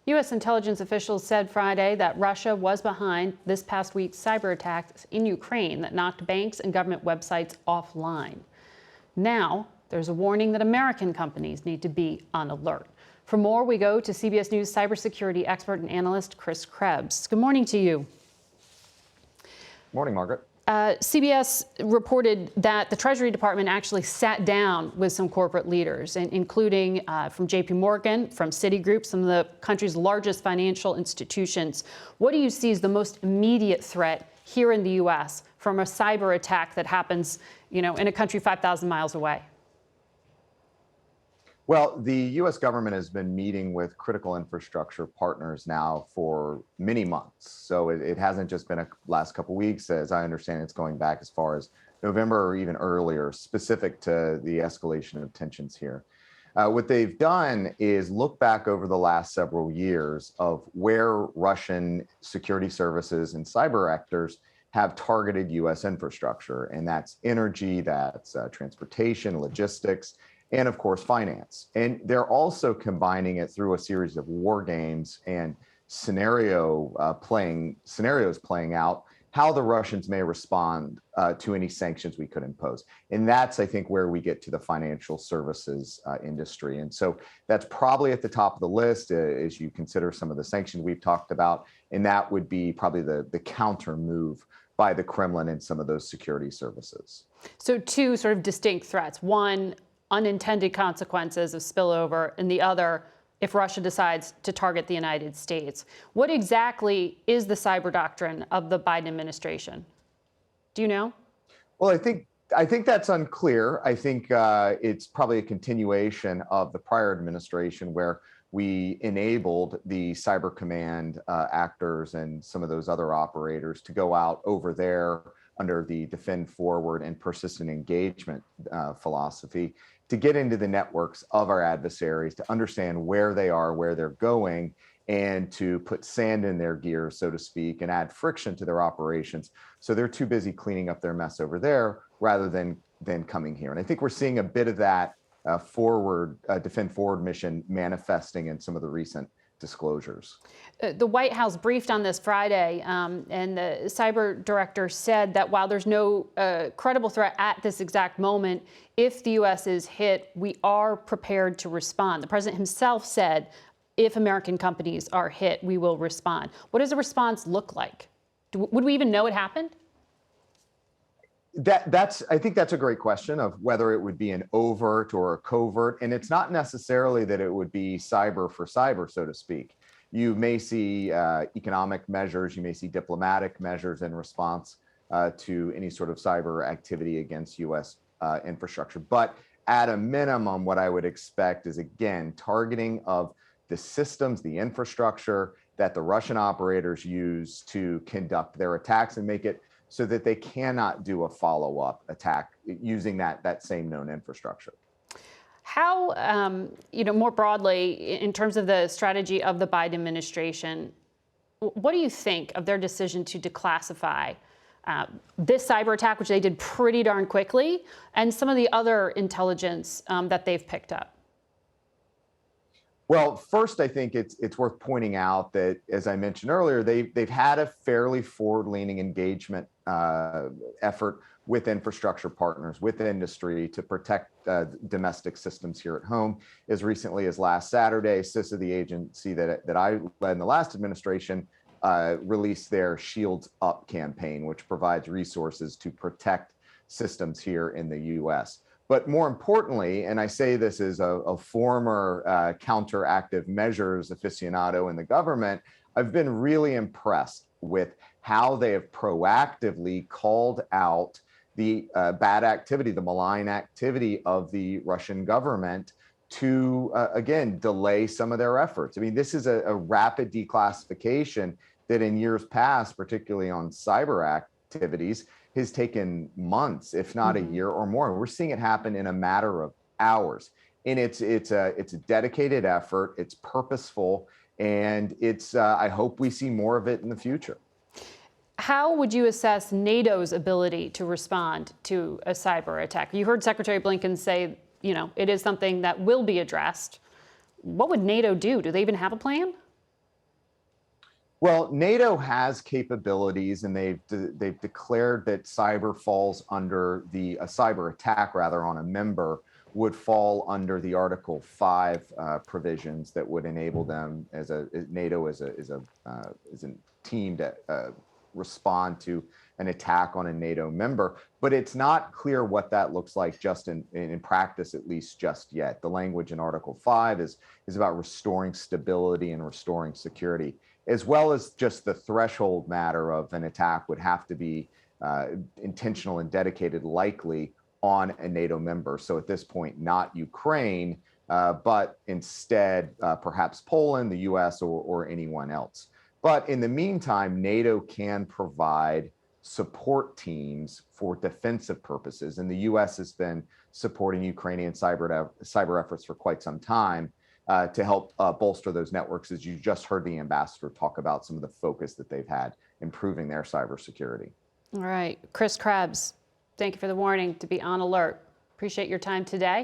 U.S. intelligence officials said Friday that Russia was behind this past week's cyber attacks in Ukraine that knocked banks and government websites offline. Now, there's a warning that American companies need to be on alert. For more, we go to CBS News cybersecurity expert and analyst Krebs. Good morning to you. Morning, Margaret. CBS reported that the Treasury Department actually sat down with some corporate leaders, including from JP Morgan, from Citigroup, some of the country's largest financial institutions. What do you see as the most immediate threat here in the U.S. from a cyber attack that happens, in a country 5,000 miles away? Well, the U.S. government has been meeting with critical infrastructure partners now for many months. So it hasn't just been a last couple of weeks. As I understand, it's going back as far as November or even earlier, specific to the escalation of tensions here. What they've done is look back over the last several years of where Russian security services and cyber actors have targeted U.S. infrastructure. And that's energy, that's transportation, logistics, and of course, finance. And they're also combining it through a series of war games and scenarios playing out how the Russians may respond to any sanctions we could impose. And that's, I think, where we get to the financial services industry. And so that's probably at the top of the list as you consider some of the sanctions we've talked about. And that would be probably the counter move by the Kremlin and some of those security services. So two sort of distinct threats. One, unintended consequences of spillover, and the other, if Russia decides to target the United States. What exactly is the cyber doctrine of the Biden administration? Do you know? Well, I think that's unclear. I think it's probably a continuation of the prior administration where we enabled the cyber command actors and some of those other operators to go out over there under the defend forward and persistent engagement philosophy to get into the networks of our adversaries, to understand where they are, where they're going, and to put sand in their gears, so to speak, and add friction to their operations. So they're too busy cleaning up their mess over there rather than coming here. And I think we're seeing a bit of that defend forward mission manifesting in some of the recent disclosures. The White House briefed on this Friday, and the cyber director said that while there's no credible threat at this exact moment, if the U.S. is hit, we are prepared to respond. The president himself said, if American companies are hit, we will respond. What does the response look like? Would we even know it happened? I think that's a great question of whether it would be an overt or a covert. And it's not necessarily that it would be cyber for cyber, so to speak. You may see economic measures, you may see diplomatic measures in response to any sort of cyber activity against U.S. Infrastructure. But at a minimum, what I would expect is, again, targeting of the systems, the infrastructure that the Russian operators use to conduct their attacks and make it so that they cannot do a follow-up attack using that same known infrastructure. How, more broadly, in terms of the strategy of the Biden administration, what do you think of their decision to declassify this cyber attack, which they did pretty darn quickly, and some of the other intelligence that they've picked up? Well, first, I think it's worth pointing out that, as I mentioned earlier, they've had a fairly forward-leaning engagement effort with infrastructure partners, with industry to protect domestic systems here at home. As recently as last Saturday, CISA, the agency that I led in the last administration, released their Shields Up campaign, which provides resources to protect systems here in the U.S. But more importantly, and I say this as a former counteractive measures aficionado in the government, I've been really impressed with how they have proactively called out the bad activity, the malign activity of the Russian government to, again, delay some of their efforts. I mean, this is a rapid declassification that in years past, particularly on cyber activities, has taken months, if not a year or more. We're seeing it happen in a matter of hours. And it's a dedicated effort, it's purposeful, and I hope we see more of it in the future. How would you assess NATO's ability to respond to a cyber attack? You heard Secretary Blinken say, it is something that will be addressed. What would NATO do? Do they even have a plan? Well, NATO has capabilities, and they've declared that cyber falls under a cyber attack rather on a member would fall under the Article 5 provisions that would enable them as NATO as a team to respond to an attack on a NATO member. But it's not clear what that looks like just in practice, at least just yet. The language in Article 5 is about restoring stability and restoring security, as well as just the threshold matter of an attack would have to be intentional and dedicated, likely on a NATO member. So at this point, not Ukraine, but instead perhaps Poland, the US, or anyone else. But in the meantime, NATO can provide support teams for defensive purposes. And the US has been supporting Ukrainian cyber efforts for quite some time to help bolster those networks, as you just heard the ambassador talk about some of the focus that they've had improving their cybersecurity. All right, Chris Krebs, thank you for the warning to be on alert. Appreciate your time today.